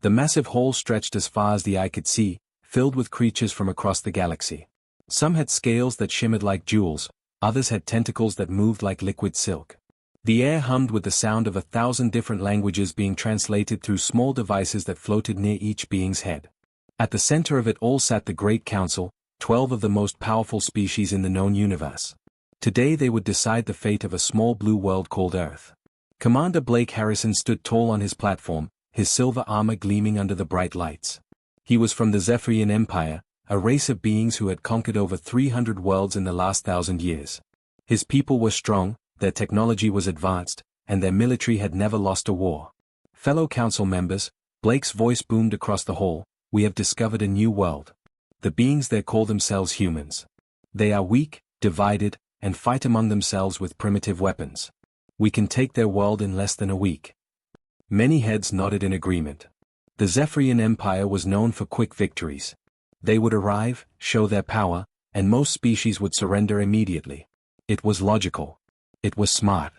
The massive hall stretched as far as the eye could see, filled with creatures from across the galaxy. Some had scales that shimmered like jewels, others had tentacles that moved like liquid silk. The air hummed with the sound of 1,000 different languages being translated through small devices that floated near each being's head. At the center of it all sat the Great Council, 12 of the most powerful species in the known universe. Today they would decide the fate of a small blue world called Earth. Commander Blake Harrison stood tall on his platform, his silver armor gleaming under the bright lights. He was from the Zephyrian Empire, a race of beings who had conquered over 300 worlds in the last 1,000 years. His people were strong, their technology was advanced, and their military had never lost a war. Fellow council members, Blake's voice boomed across the hall, we have discovered a new world. The beings there call themselves humans. They are weak, divided, and fight among themselves with primitive weapons. We can take their world in less than a week. Many heads nodded in agreement. The Zephyrian Empire was known for quick victories. They would arrive, show their power, and most species would surrender immediately. It was logical. It was smart.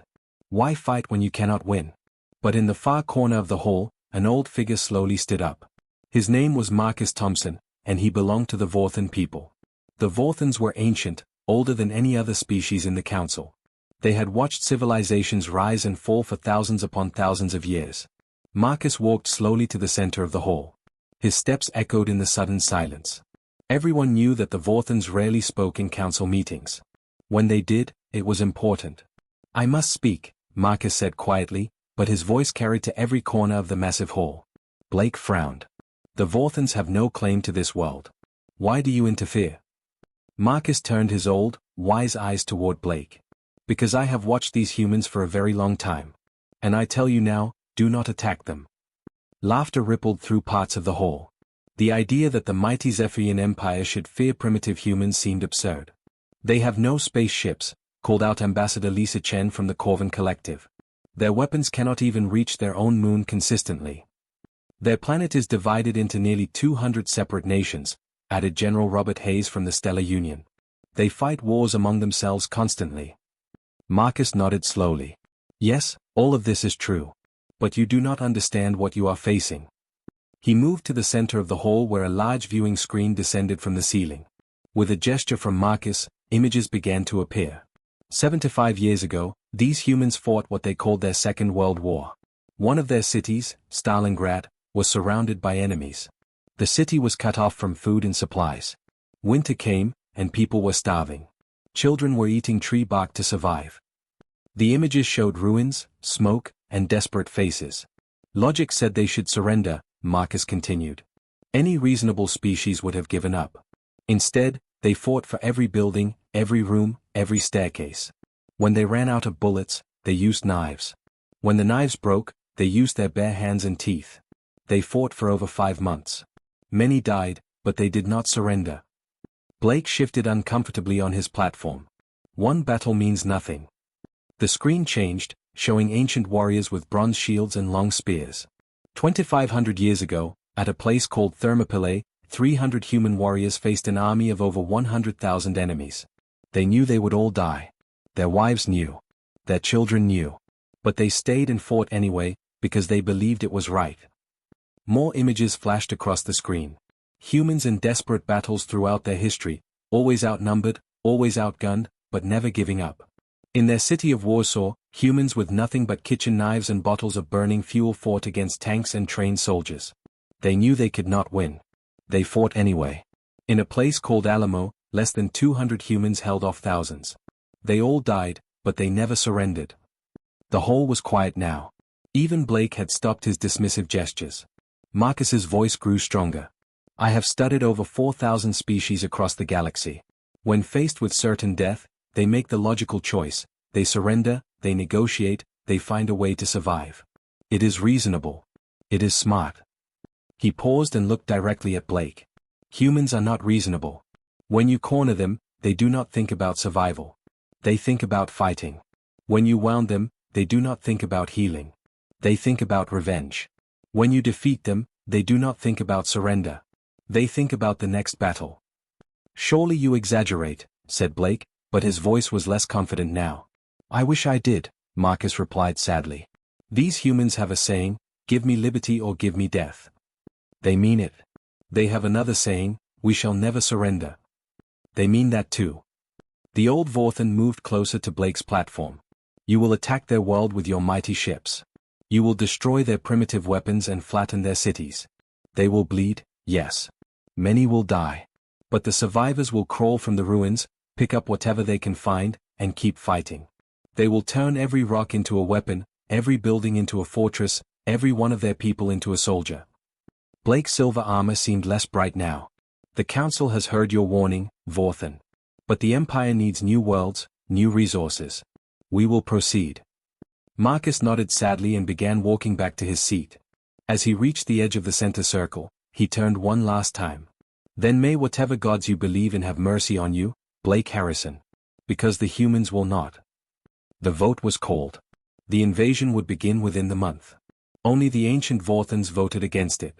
Why fight when you cannot win? But in the far corner of the hall, an old figure slowly stood up. His name was Marcus Thompson, and he belonged to the Vorthan people. The Vorthans were ancient, older than any other species in the council. They had watched civilizations rise and fall for thousands upon thousands of years. Marcus walked slowly to the center of the hall. His steps echoed in the sudden silence. Everyone knew that the Vorthans rarely spoke in council meetings. When they did, it was important. I must speak, Marcus said quietly, but his voice carried to every corner of the massive hall. Blake frowned. The Vorthans have no claim to this world. Why do you interfere? Marcus turned his old, wise eyes toward Blake. Because I have watched these humans for a very long time. And I tell you now, do not attack them. Laughter rippled through parts of the hall. The idea that the mighty Zephyrian Empire should fear primitive humans seemed absurd. They have no spaceships, called out Ambassador Lisa Chen from the Corvin Collective. Their weapons cannot even reach their own moon consistently. Their planet is divided into nearly 200 separate nations, added General Robert Hayes from the Stellar Union. They fight wars among themselves constantly. Marcus nodded slowly. Yes, all of this is true. But you do not understand what you are facing. He moved to the center of the hall where a large viewing screen descended from the ceiling. With a gesture from Marcus, images began to appear. 75 years ago, these humans fought what they called their Second World War. One of their cities, Stalingrad, was surrounded by enemies. The city was cut off from food and supplies. Winter came, and people were starving. Children were eating tree bark to survive. The images showed ruins, smoke, and desperate faces. Logic said they should surrender, Marcus continued. Any reasonable species would have given up. Instead, they fought for every building, every room, every staircase. When they ran out of bullets, they used knives. When the knives broke, they used their bare hands and teeth. They fought for over 5 months. Many died, but they did not surrender. Blake shifted uncomfortably on his platform. One battle means nothing. The screen changed, showing ancient warriors with bronze shields and long spears. 2,500 years ago, at a place called Thermopylae, 300 human warriors faced an army of over 100,000 enemies. They knew they would all die. Their wives knew. Their children knew. But they stayed and fought anyway, because they believed it was right. More images flashed across the screen. Humans in desperate battles throughout their history, always outnumbered, always outgunned, but never giving up. In their city of Warsaw, humans with nothing but kitchen knives and bottles of burning fuel fought against tanks and trained soldiers. They knew they could not win. They fought anyway. In a place called Alamo, less than 200 humans held off thousands. They all died, but they never surrendered. The hall was quiet now. Even Blake had stopped his dismissive gestures. Marcus's voice grew stronger. I have studied over 4,000 species across the galaxy. When faced with certain death, they make the logical choice. They surrender, they negotiate, they find a way to survive. It is reasonable. It is smart. He paused and looked directly at Blake. Humans are not reasonable. When you corner them, they do not think about survival. They think about fighting. When you wound them, they do not think about healing. They think about revenge. When you defeat them, they do not think about surrender. They think about the next battle. Surely you exaggerate, said Blake, but his voice was less confident now. I wish I did, Marcus replied sadly. These humans have a saying, give me liberty or give me death. They mean it. They have another saying, we shall never surrender. They mean that too. The old Vorthan moved closer to Blake's platform. You will attack their world with your mighty ships. You will destroy their primitive weapons and flatten their cities. They will bleed, yes. Many will die. But the survivors will crawl from the ruins, pick up whatever they can find, and keep fighting. They will turn every rock into a weapon, every building into a fortress, every one of their people into a soldier. Blake's silver armor seemed less bright now. The Council has heard your warning, Vorthan. But the Empire needs new worlds, new resources. We will proceed. Marcus nodded sadly and began walking back to his seat. As he reached the edge of the center circle, he turned one last time. Then may whatever gods you believe in have mercy on you, Blake Harrison. Because the humans will not. The vote was called. The invasion would begin within the month. Only the ancient Vorthans voted against it.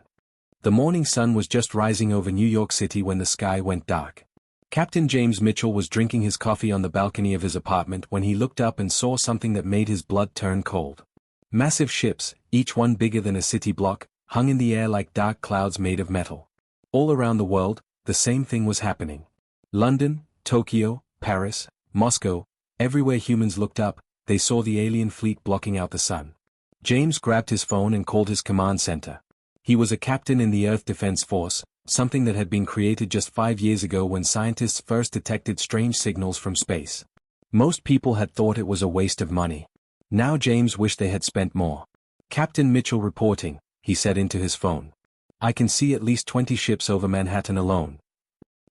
The morning sun was just rising over New York City when the sky went dark. Captain James Mitchell was drinking his coffee on the balcony of his apartment when he looked up and saw something that made his blood turn cold. Massive ships, each one bigger than a city block, hung in the air like dark clouds made of metal. All around the world, the same thing was happening. London, Tokyo, Paris, Moscow, everywhere humans looked up, they saw the alien fleet blocking out the sun. James grabbed his phone and called his command center. He was a captain in the Earth Defense Force, something that had been created just 5 years ago when scientists first detected strange signals from space. Most people had thought it was a waste of money. Now James wished they had spent more. Captain Mitchell reporting, he said into his phone. I can see at least 20 ships over Manhattan alone.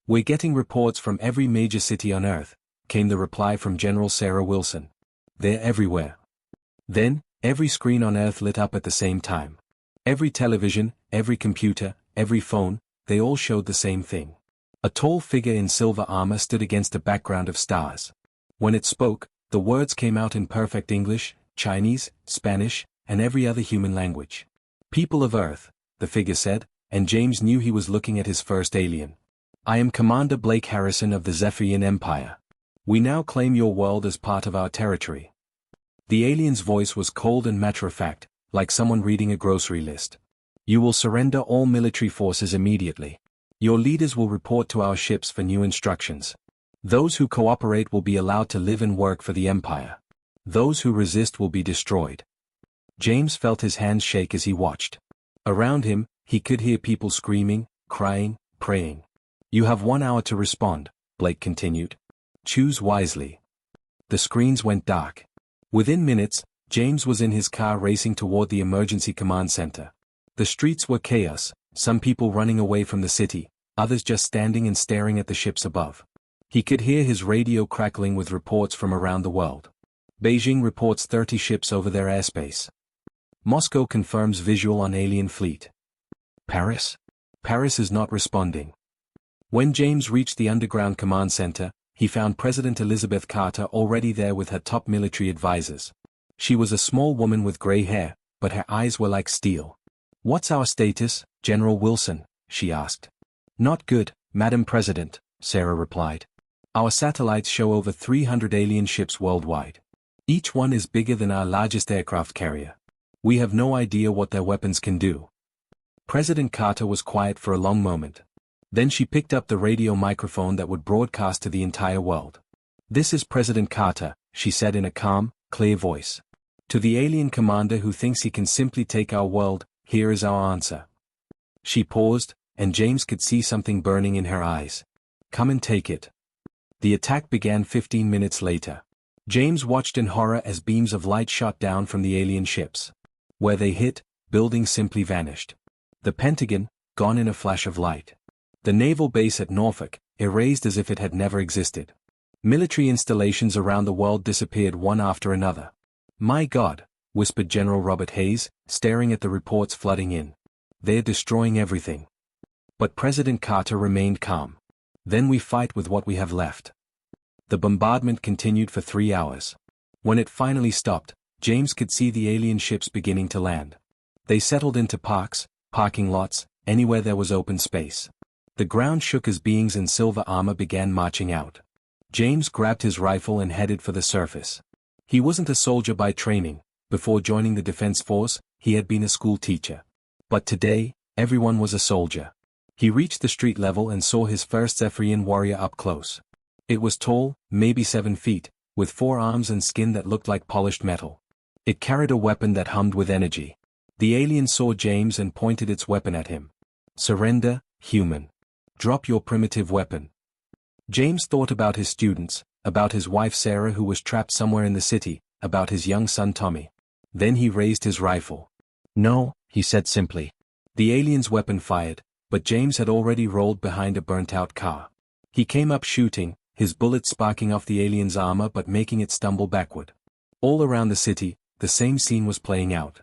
We're getting reports from every major city on Earth, came the reply from General Sarah Wilson. They're everywhere. Then, every screen on Earth lit up at the same time. Every television, every computer, every phone, they all showed the same thing. A tall figure in silver armor stood against a background of stars. When it spoke, the words came out in perfect English, Chinese, Spanish, and every other human language. People of Earth, the figure said, and James knew he was looking at his first alien. I am Commander Blake Harrison of the Zephyrian Empire. We now claim your world as part of our territory. The alien's voice was cold and matter-of-fact, like someone reading a grocery list. You will surrender all military forces immediately. Your leaders will report to our ships for new instructions. Those who cooperate will be allowed to live and work for the Empire. Those who resist will be destroyed. James felt his hands shake as he watched. Around him, he could hear people screaming, crying, praying. You have 1 hour to respond, Blake continued. Choose wisely. The screens went dark. Within minutes, James was in his car racing toward the emergency command center. The streets were chaos, some people running away from the city, others just standing and staring at the ships above. He could hear his radio crackling with reports from around the world. Beijing reports 30 ships over their airspace. Moscow confirms visual on alien fleet. Paris? Paris is not responding. When James reached the underground command center, he found President Elizabeth Carter already there with her top military advisors. She was a small woman with gray hair, but her eyes were like steel. What's our status, General Wilson? She asked. Not good, Madam President, Sarah replied. Our satellites show over 300 alien ships worldwide. Each one is bigger than our largest aircraft carrier. We have no idea what their weapons can do. President Carter was quiet for a long moment. Then she picked up the radio microphone that would broadcast to the entire world. This is President Carter, she said in a calm, clear voice. To the alien commander who thinks he can simply take our world, here is our answer. She paused, and James could see something burning in her eyes. Come and take it. The attack began 15 minutes later. James watched in horror as beams of light shot down from the alien ships. Where they hit, buildings simply vanished. The Pentagon, gone in a flash of light. The naval base at Norfolk, erased as if it had never existed. Military installations around the world disappeared one after another. My God, whispered General Robert Hayes, staring at the reports flooding in. They're destroying everything. But President Carter remained calm. Then we fight with what we have left. The bombardment continued for 3 hours. When it finally stopped, James could see the alien ships beginning to land. They settled into parks, parking lots, anywhere there was open space. The ground shook as beings in silver armor began marching out. James grabbed his rifle and headed for the surface. He wasn't a soldier by training. Before joining the Defense Force, he had been a school teacher. But today, Everyone was a soldier. He reached the street level and saw his first Zephyrian warrior up close. It was tall, maybe 7 feet, with 4 arms and skin that looked like polished metal. It carried a weapon that hummed with energy. The alien saw James and pointed its weapon at him. "Surrender, human. Drop your primitive weapon." James thought about his students, about his wife Sarah who was trapped somewhere in the city, about his young son Tommy. Then he raised his rifle. "No," he said simply. The alien's weapon fired, but James had already rolled behind a burnt-out car. He came up shooting, his bullets sparking off the alien's armor but making it stumble backward. All around the city, the same scene was playing out.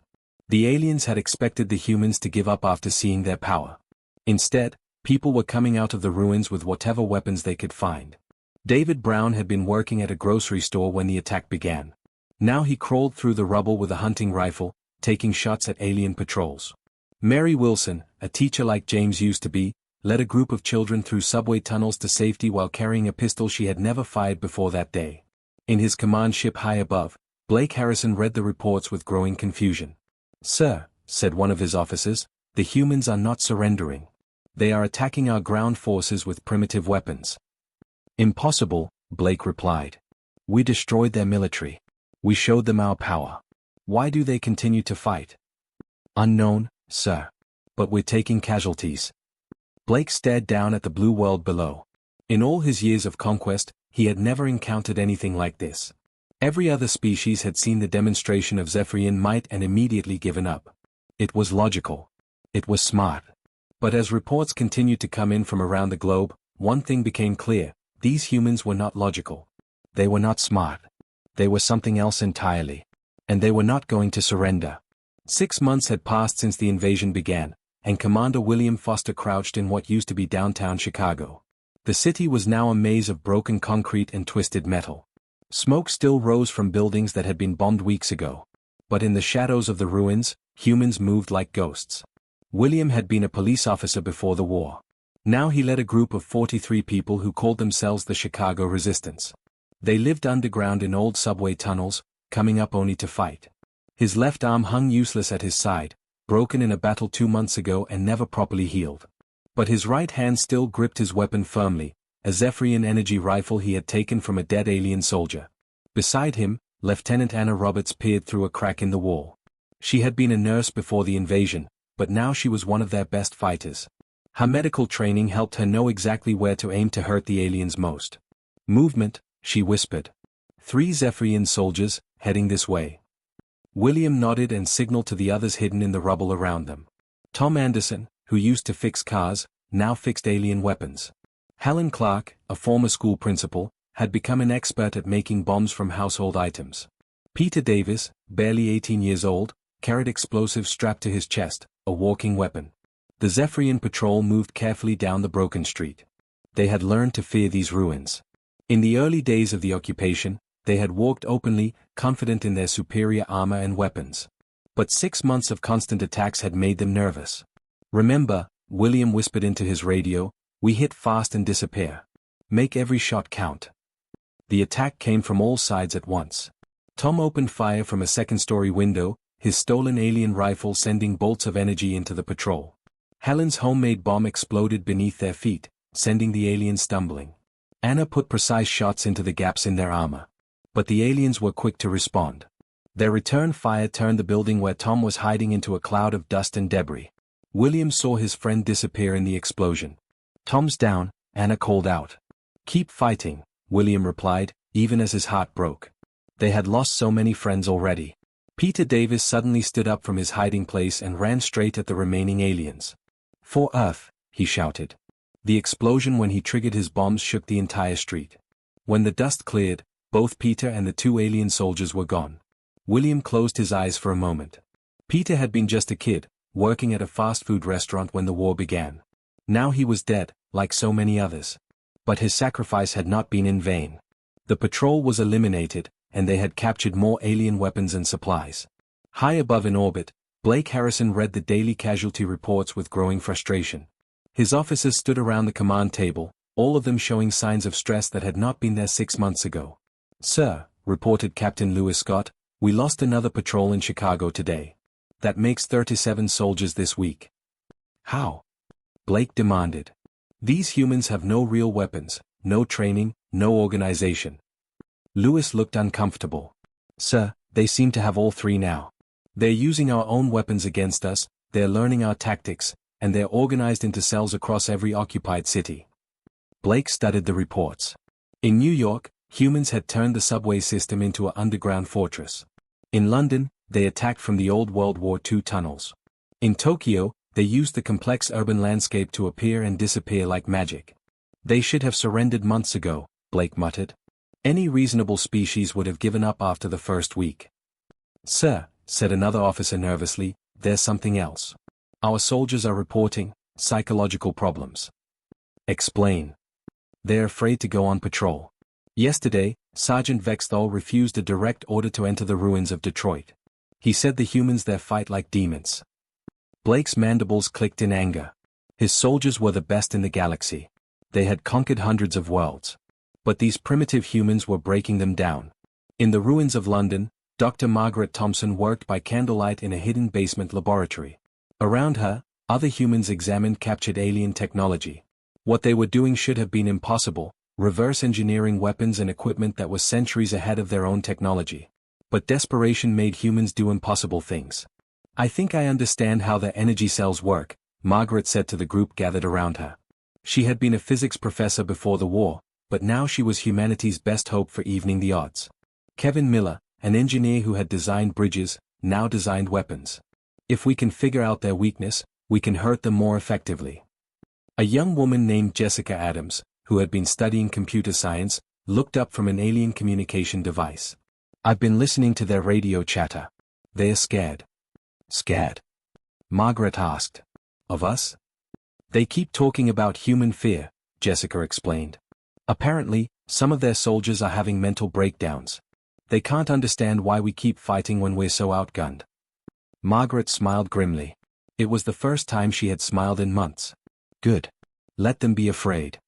The aliens had expected the humans to give up after seeing their power. Instead, people were coming out of the ruins with whatever weapons they could find. David Brown had been working at a grocery store when the attack began. Now he crawled through the rubble with a hunting rifle, taking shots at alien patrols. Mary Wilson, a teacher like James used to be, led a group of children through subway tunnels to safety while carrying a pistol she had never fired before that day. In his command ship high above, Blake Harrison read the reports with growing confusion. "Sir," said one of his officers, "the humans are not surrendering. They are attacking our ground forces with primitive weapons." "Impossible," Blake replied. "We destroyed their military. We showed them our power. Why do they continue to fight?" "Unknown, sir. But we're taking casualties." Blake stared down at the blue world below. In all his years of conquest, he had never encountered anything like this. Every other species had seen the demonstration of Zephyrian might and immediately given up. It was logical. It was smart. But as reports continued to come in from around the globe, one thing became clear: these humans were not logical. They were not smart. They were something else entirely. And they were not going to surrender. 6 months had passed since the invasion began, and Commander William Foster crouched in what used to be downtown Chicago. The city was now a maze of broken concrete and twisted metal. Smoke still rose from buildings that had been bombed weeks ago. But in the shadows of the ruins, humans moved like ghosts. William had been a police officer before the war. Now he led a group of 43 people who called themselves the Chicago Resistance. They lived underground in old subway tunnels, coming up only to fight. His left arm hung useless at his side, broken in a battle 2 months ago and never properly healed. But his right hand still gripped his weapon firmly, a Zephyrian energy rifle he had taken from a dead alien soldier. Beside him, Lieutenant Anna Roberts peered through a crack in the wall. She had been a nurse before the invasion, but now she was one of their best fighters. Her medical training helped her know exactly where to aim to hurt the aliens most. "Movement," she whispered. 3 Zephyrian soldiers, heading this way." William nodded and signaled to the others hidden in the rubble around them. Tom Anderson, who used to fix cars, now fixed alien weapons. Helen Clark, a former school principal, had become an expert at making bombs from household items. Peter Davis, barely 18 years old, carried explosives strapped to his chest, a walking weapon. The Zephyrian patrol moved carefully down the broken street. They had learned to fear these ruins. In the early days of the occupation, they had walked openly, confident in their superior armor and weapons. But 6 months of constant attacks had made them nervous. "Remember," William whispered into his radio, "we hit fast and disappear. Make every shot count." The attack came from all sides at once. Tom opened fire from a second-story window, his stolen alien rifle sending bolts of energy into the patrol. Helen's homemade bomb exploded beneath their feet, sending the aliens stumbling. Anna put precise shots into the gaps in their armor. But the aliens were quick to respond. Their return fire turned the building where Tom was hiding into a cloud of dust and debris. William saw his friend disappear in the explosion. "Tom's down," Anna called out. "Keep fighting," William replied, even as his heart broke. They had lost so many friends already. Peter Davis suddenly stood up from his hiding place and ran straight at the remaining aliens. "For Earth," he shouted. The explosion when he triggered his bombs shook the entire street. When the dust cleared, both Peter and the 2 alien soldiers were gone. William closed his eyes for a moment. Peter had been just a kid, working at a fast food restaurant when the war began. Now he was dead, like so many others. But his sacrifice had not been in vain. The patrol was eliminated, and they had captured more alien weapons and supplies. High above in orbit, Blake Harrison read the daily casualty reports with growing frustration. His officers stood around the command table, all of them showing signs of stress that had not been there 6 months ago. "Sir," reported Captain Lewis Scott, "we lost another patrol in Chicago today. That makes 37 soldiers this week." How? Blake demanded. These humans have no real weapons, no training, no organization. Lewis looked uncomfortable. Sir, they seem to have all three now. They're using our own weapons against us, they're learning our tactics, and they're organized into cells across every occupied city. Blake studied the reports. In New York, humans had turned the subway system into an underground fortress. In London, they attacked from the old World War II tunnels. In Tokyo, they used the complex urban landscape to appear and disappear like magic. They should have surrendered months ago, Blake muttered. Any reasonable species would have given up after the first week. Sir, said another officer nervously, there's something else. Our soldiers are reporting psychological problems. Explain. They're afraid to go on patrol. Yesterday, Sergeant Vexthal refused a direct order to enter the ruins of Detroit. He said the humans there fight like demons. Blake's mandibles clicked in anger. His soldiers were the best in the galaxy. They had conquered hundreds of worlds. But these primitive humans were breaking them down. In the ruins of London, Dr. Margaret Thompson worked by candlelight in a hidden basement laboratory. Around her, other humans examined captured alien technology. What they were doing should have been impossible, reverse engineering weapons and equipment that was centuries ahead of their own technology. But desperation made humans do impossible things. I think I understand how their energy cells work, Margaret said to the group gathered around her. She had been a physics professor before the war, but now she was humanity's best hope for evening the odds. Kevin Miller, an engineer who had designed bridges, now designed weapons. If we can figure out their weakness, we can hurt them more effectively. A young woman named Jessica Adams, who had been studying computer science, looked up from an alien communication device. I've been listening to their radio chatter. They're scared. Scared? Margaret asked. Of us? They keep talking about human fear, Jessica explained. Apparently, some of their soldiers are having mental breakdowns. They can't understand why we keep fighting when we're so outgunned. Margaret smiled grimly. It was the first time she had smiled in months. Good. Let them be afraid.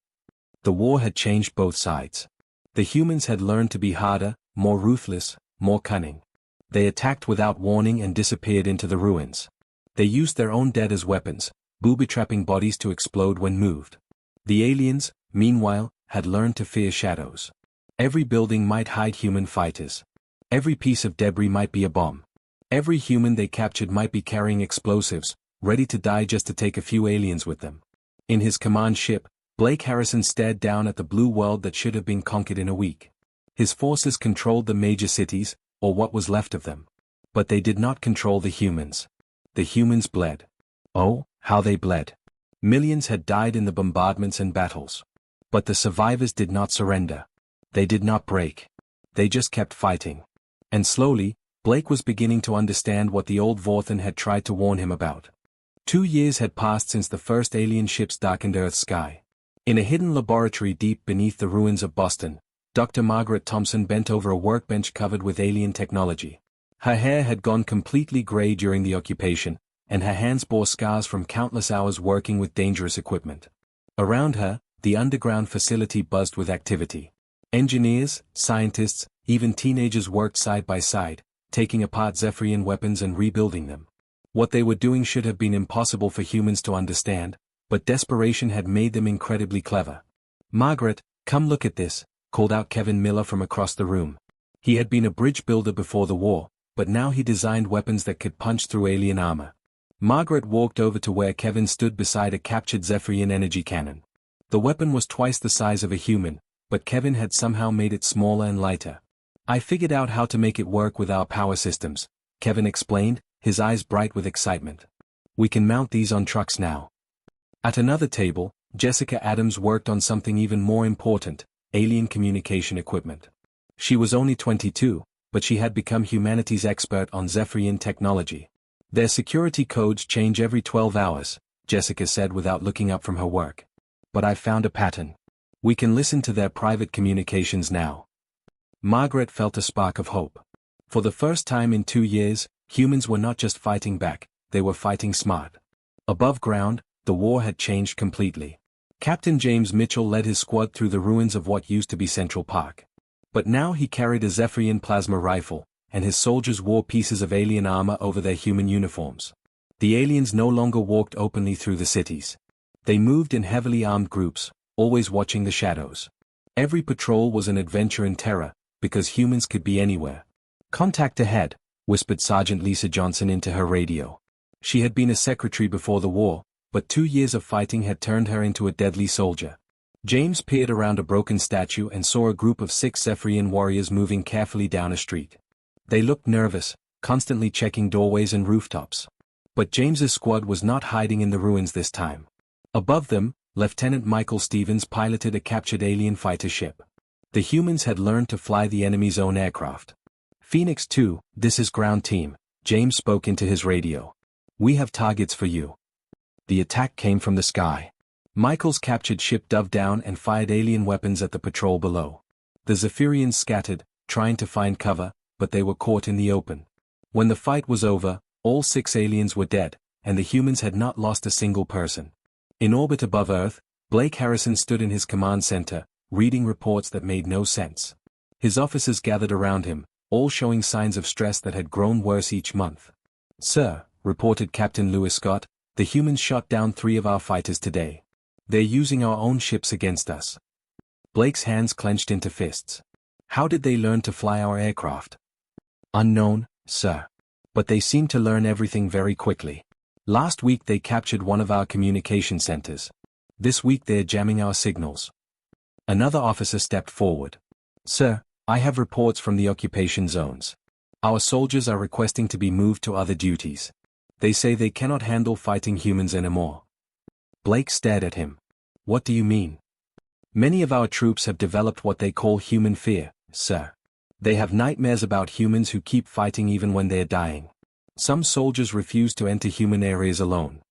The war had changed both sides. The humans had learned to be harder, more ruthless, more cunning. They attacked without warning and disappeared into the ruins. They used their own dead as weapons, booby-trapping bodies to explode when moved. The aliens, meanwhile, had learned to fear shadows. Every building might hide human fighters. Every piece of debris might be a bomb. Every human they captured might be carrying explosives, ready to die just to take a few aliens with them. In his command ship, Blake Harrison stared down at the blue world that should have been conquered in a week. His forces controlled the major cities, or what was left of them. But they did not control the humans. The humans bled. Oh, how they bled. Millions had died in the bombardments and battles. But the survivors did not surrender. They did not break. They just kept fighting. And slowly, Blake was beginning to understand what the old Vorthan had tried to warn him about. 2 years had passed since the first alien ships darkened Earth's sky. In a hidden laboratory deep beneath the ruins of Boston, Dr. Margaret Thompson bent over a workbench covered with alien technology. Her hair had gone completely gray during the occupation, and her hands bore scars from countless hours working with dangerous equipment. Around her, the underground facility buzzed with activity. Engineers, scientists, even teenagers worked side by side, taking apart Zephyrian weapons and rebuilding them. What they were doing should have been impossible for humans to understand, but desperation had made them incredibly clever. Margaret, come look at this, called out Kevin Miller from across the room. He had been a bridge builder before the war, but now he designed weapons that could punch through alien armor. Margaret walked over to where Kevin stood beside a captured Zephyrian energy cannon. The weapon was twice the size of a human, but Kevin had somehow made it smaller and lighter. I figured out how to make it work with our power systems, Kevin explained, his eyes bright with excitement. We can mount these on trucks now. At another table, Jessica Adams worked on something even more important, alien communication equipment. She was only 22, but she had become humanity's expert on Zephyrian technology. Their security codes change every 12 hours, Jessica said without looking up from her work. But I found a pattern. We can listen to their private communications now. Margaret felt a spark of hope. For the first time in 2 years, humans were not just fighting back, they were fighting smart. Above ground, the war had changed completely. Captain James Mitchell led his squad through the ruins of what used to be Central Park. But now he carried a Zephyrian plasma rifle, and his soldiers wore pieces of alien armor over their human uniforms. The aliens no longer walked openly through the cities. They moved in heavily armed groups, always watching the shadows. Every patrol was an adventure in terror, because humans could be anywhere. "Contact ahead," whispered Sergeant Lisa Johnson into her radio. She had been a secretary before the war, but 2 years of fighting had turned her into a deadly soldier. James peered around a broken statue and saw a group of 6 Zephyrian warriors moving carefully down a street. They looked nervous, constantly checking doorways and rooftops. But James's squad was not hiding in the ruins this time. Above them, Lieutenant Michael Stevens piloted a captured alien fighter ship. The humans had learned to fly the enemy's own aircraft. "Phoenix 2, this is ground team," James spoke into his radio. "We have targets for you." The attack came from the sky. Michael's captured ship dove down and fired alien weapons at the patrol below. The Zephyrians scattered, trying to find cover, but they were caught in the open. When the fight was over, all 6 aliens were dead, and the humans had not lost a single person. In orbit above Earth, Blake Harrison stood in his command center, reading reports that made no sense. His officers gathered around him, all showing signs of stress that had grown worse each month. "Sir," reported Captain Lewis Scott, "the humans shot down 3 of our fighters today. They're using our own ships against us." Blake's hands clenched into fists. "How did they learn to fly our aircraft?" "Unknown, sir. But they seem to learn everything very quickly. Last week they captured one of our communication centers. This week they're jamming our signals." Another officer stepped forward. "Sir, I have reports from the occupation zones. Our soldiers are requesting to be moved to other duties. They say they cannot handle fighting humans anymore." Blake stared at him. "What do you mean?" "Many of our troops have developed what they call human fear, sir. They have nightmares about humans who keep fighting even when they're dying. Some soldiers refuse to enter human areas alone."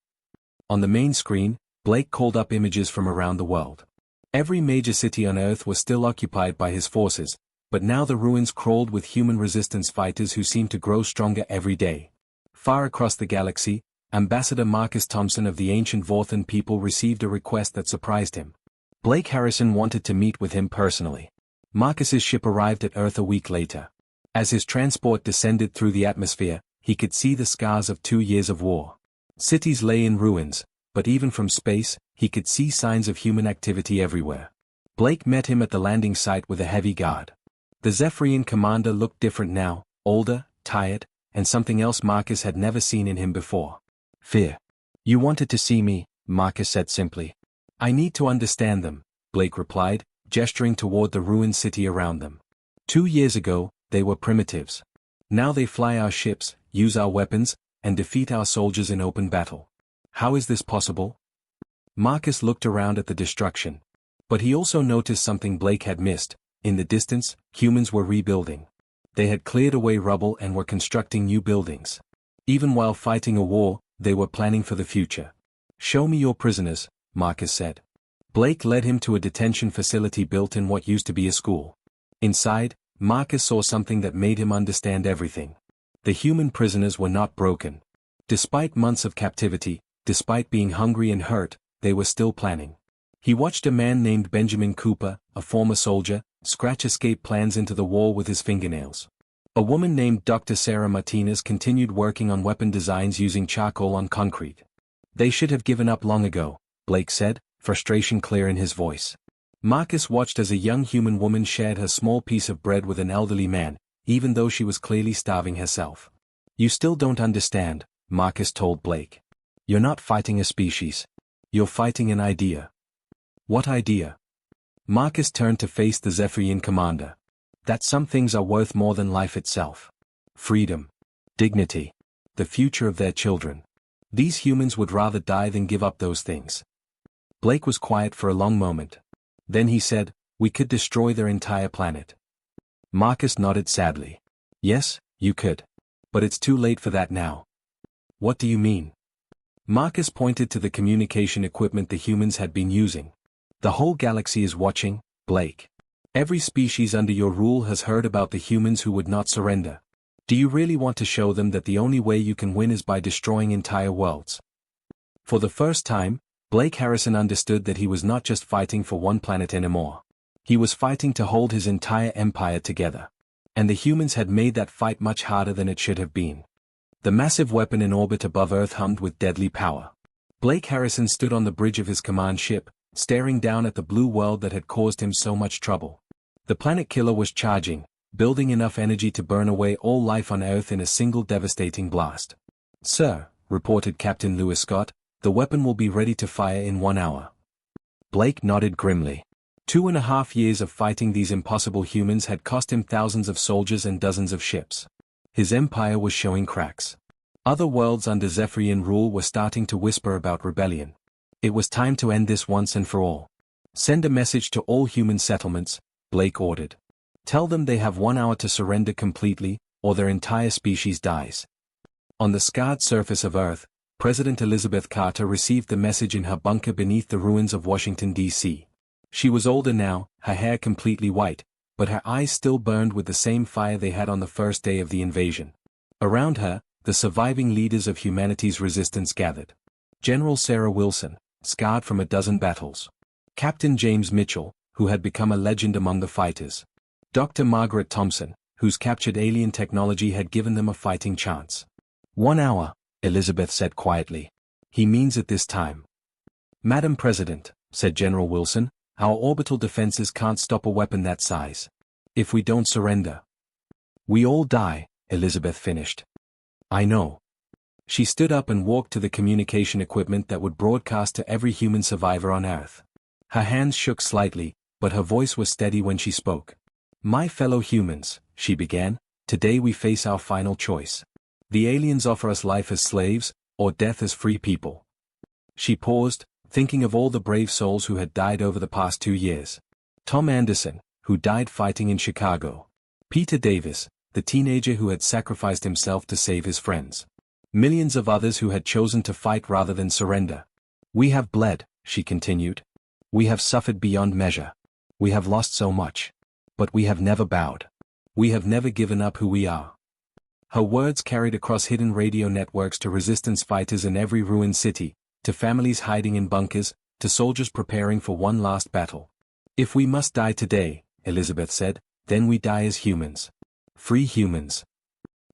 On the main screen, Blake called up images from around the world. Every major city on Earth was still occupied by his forces, but now the ruins crawled with human resistance fighters who seemed to grow stronger every day. Far across the galaxy, Ambassador Marcus Thompson of the ancient Vorthan people received a request that surprised him. Blake Harrison wanted to meet with him personally. Marcus's ship arrived at Earth a week later. As his transport descended through the atmosphere, he could see the scars of 2 years of war. Cities lay in ruins, but even from space, he could see signs of human activity everywhere. Blake met him at the landing site with a heavy guard. The Zephyrian commander looked different now, older, tired, and something else Marcus had never seen in him before. "Fear. You wanted to see me," Marcus said simply. "I need to understand them," Blake replied, gesturing toward the ruined city around them. 2 years ago, they were primitives. Now they fly our ships, use our weapons, and defeat our soldiers in open battle. How is this possible? Marcus looked around at the destruction. But he also noticed something Blake had missed. In the distance, humans were rebuilding. They had cleared away rubble and were constructing new buildings. Even while fighting a war, they were planning for the future. "Show me your prisoners," Marcus said. Blake led him to a detention facility built in what used to be a school. Inside, Marcus saw something that made him understand everything. The human prisoners were not broken. Despite months of captivity, despite being hungry and hurt, they were still planning. He watched a man named Benjamin Cooper, a former soldier, scratch escape plans into the wall with his fingernails. A woman named Dr. Sarah Martinez continued working on weapon designs using charcoal on concrete. "They should have given up long ago," Blake said, frustration clear in his voice. Marcus watched as a young human woman shared her small piece of bread with an elderly man, even though she was clearly starving herself. "You still don't understand," Marcus told Blake. "You're not fighting a species. You're fighting an idea." "What idea?" Marcus turned to face the Zephyrian commander. "That some things are worth more than life itself. Freedom. Dignity. The future of their children. These humans would rather die than give up those things." Blake was quiet for a long moment. Then he said, "We could destroy their entire planet." Marcus nodded sadly. "Yes, you could. But it's too late for that now." "What do you mean?" Marcus pointed to the communication equipment the humans had been using. "The whole galaxy is watching, Blake. Every species under your rule has heard about the humans who would not surrender. Do you really want to show them that the only way you can win is by destroying entire worlds?" For the first time, Blake Harrison understood that he was not just fighting for one planet anymore. He was fighting to hold his entire empire together. And the humans had made that fight much harder than it should have been. The massive weapon in orbit above Earth hummed with deadly power. Blake Harrison stood on the bridge of his command ship, staring down at the blue world that had caused him so much trouble. The planet killer was charging, building enough energy to burn away all life on Earth in a single devastating blast. "Sir," reported Captain Lewis Scott, "the weapon will be ready to fire in 1 hour." Blake nodded grimly. 2.5 years of fighting these impossible humans had cost him thousands of soldiers and dozens of ships. His empire was showing cracks. Other worlds under Zephyrian rule were starting to whisper about rebellion. It was time to end this once and for all. "Send a message to all human settlements," Blake ordered. "Tell them they have 1 hour to surrender completely, or their entire species dies." On the scarred surface of Earth, President Elizabeth Carter received the message in her bunker beneath the ruins of Washington, D.C. She was older now, her hair completely white, but her eyes still burned with the same fire they had on the first day of the invasion. Around her, the surviving leaders of humanity's resistance gathered. General Sarah Wilson, scarred from a dozen battles. Captain James Mitchell, who had become a legend among the fighters. Dr. Margaret Thompson, whose captured alien technology had given them a fighting chance. 1 hour, Elizabeth said quietly. "He means it this time." "Madam President," said General Wilson, "our orbital defenses can't stop a weapon that size. If we don't surrender, we all die," Elizabeth finished. "I know." She stood up and walked to the communication equipment that would broadcast to every human survivor on Earth. Her hands shook slightly, but her voice was steady when she spoke. "My fellow humans," she began, "today we face our final choice. The aliens offer us life as slaves, or death as free people." She paused, thinking of all the brave souls who had died over the past 2 years. Tom Anderson, who died fighting in Chicago. Peter Davis, the teenager who had sacrificed himself to save his friends. Millions of others who had chosen to fight rather than surrender. "We have bled," she continued. "We have suffered beyond measure. We have lost so much. But we have never bowed. We have never given up who we are." Her words carried across hidden radio networks to resistance fighters in every ruined city, to families hiding in bunkers, to soldiers preparing for one last battle. "If we must die today," Elizabeth said, "then we die as humans. Free humans."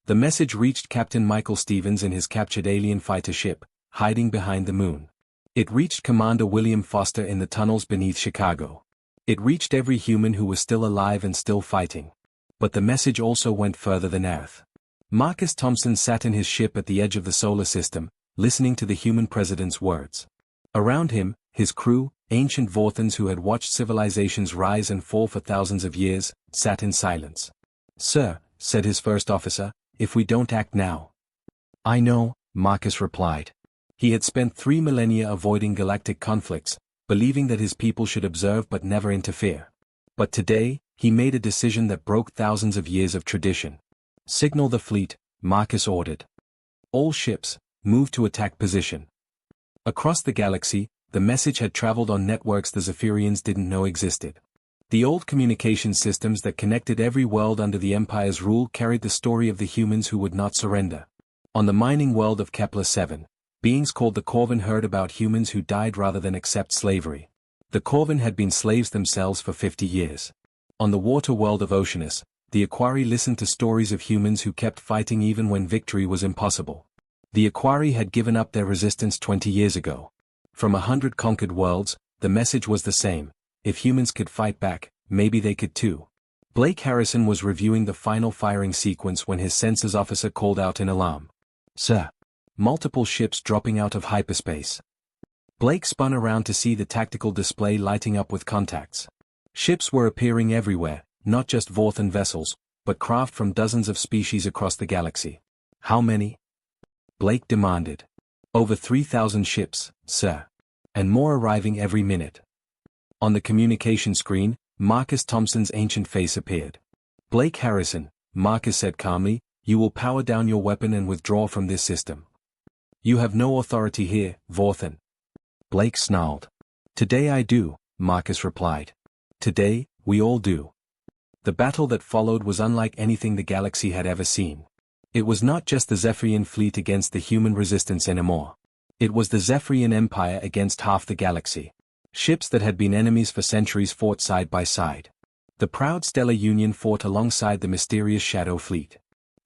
The message reached Captain Michael Stevens in his captured alien fighter ship, hiding behind the moon. It reached Commander William Foster in the tunnels beneath Chicago. It reached every human who was still alive and still fighting. But the message also went further than Earth. Marcus Thompson sat in his ship at the edge of the solar system, listening to the human president's words. Around him, his crew, ancient Vorthans who had watched civilizations rise and fall for thousands of years, sat in silence. "Sir," said his first officer, "if we don't act now." "I know," Marcus replied. He had spent 3 millennia avoiding galactic conflicts, believing that his people should observe but never interfere. But today, he made a decision that broke thousands of years of tradition. "Signal the fleet," Marcus ordered. "All ships, move to attack position." Across the galaxy, the message had traveled on networks the Zephyrians didn't know existed. The old communication systems that connected every world under the Empire's rule carried the story of the humans who would not surrender. On the mining world of Kepler-7, beings called the Corvin heard about humans who died rather than accept slavery. The Corvin had been slaves themselves for 50 years. On the water world of Oceanus, the Aquari listened to stories of humans who kept fighting even when victory was impossible. The Aquari had given up their resistance 20 years ago. From 100 conquered worlds, the message was the same: if humans could fight back, maybe they could too. Blake Harrison was reviewing the final firing sequence when his sensors officer called out in alarm. "Sir, multiple ships dropping out of hyperspace." Blake spun around to see the tactical display lighting up with contacts. Ships were appearing everywhere, not just Vorthan vessels, but craft from dozens of species across the galaxy. "How many?" Blake demanded. "Over 3,000 ships, sir. And more arriving every minute." On the communication screen, Marcus Thompson's ancient face appeared. "Blake Harrison," Marcus said calmly, "you will power down your weapon and withdraw from this system. You have no authority here, Vorthan." Blake snarled. "Today I do," Marcus replied. "Today, we all do." The battle that followed was unlike anything the galaxy had ever seen. It was not just the Zephyrian fleet against the human resistance anymore. It was the Zephyrian Empire against half the galaxy. Ships that had been enemies for centuries fought side by side. The proud Stellar Union fought alongside the mysterious Shadow Fleet.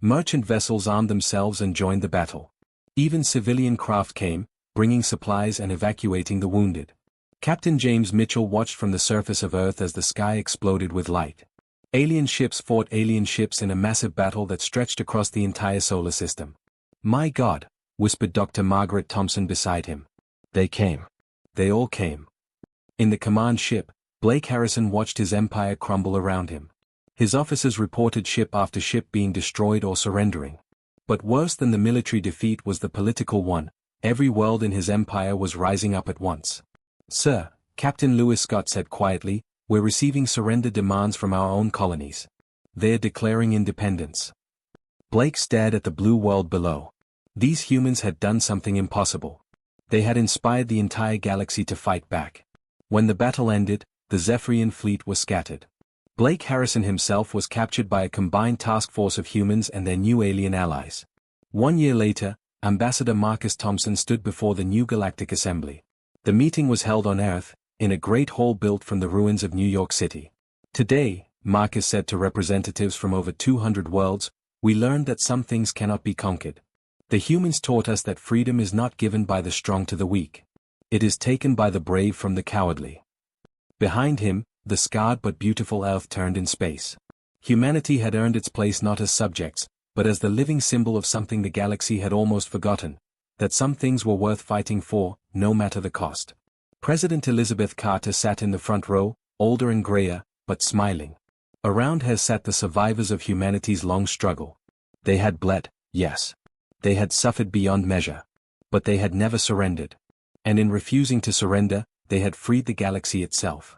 Merchant vessels armed themselves and joined the battle. Even civilian craft came, bringing supplies and evacuating the wounded. Captain James Mitchell watched from the surface of Earth as the sky exploded with light. Alien ships fought alien ships in a massive battle that stretched across the entire solar system. "My God," whispered Dr. Margaret Thompson beside him. "They came. They all came." In the command ship, Blake Harrison watched his empire crumble around him. His officers reported ship after ship being destroyed or surrendering. But worse than the military defeat was the political one. Every world in his empire was rising up at once. "Sir," Captain Lewis Scott said quietly, "we're receiving surrender demands from our own colonies. They're declaring independence." Blake stared at the blue world below. These humans had done something impossible. They had inspired the entire galaxy to fight back. When the battle ended, the Zephyrian fleet was scattered. Blake Harrison himself was captured by a combined task force of humans and their new alien allies. 1 year later, Ambassador Marcus Thompson stood before the new Galactic Assembly. The meeting was held on Earth, in a great hall built from the ruins of New York City. "Today," Marcus said to representatives from over 200 worlds, "we learned that some things cannot be conquered. The humans taught us that freedom is not given by the strong to the weak. It is taken by the brave from the cowardly." Behind him, the scarred but beautiful Earth turned in space. Humanity had earned its place not as subjects, but as the living symbol of something the galaxy had almost forgotten, that some things were worth fighting for, no matter the cost. President Elizabeth Carter sat in the front row, older and grayer, but smiling. Around her sat the survivors of humanity's long struggle. They had bled, yes. They had suffered beyond measure. But they had never surrendered. And in refusing to surrender, they had freed the galaxy itself.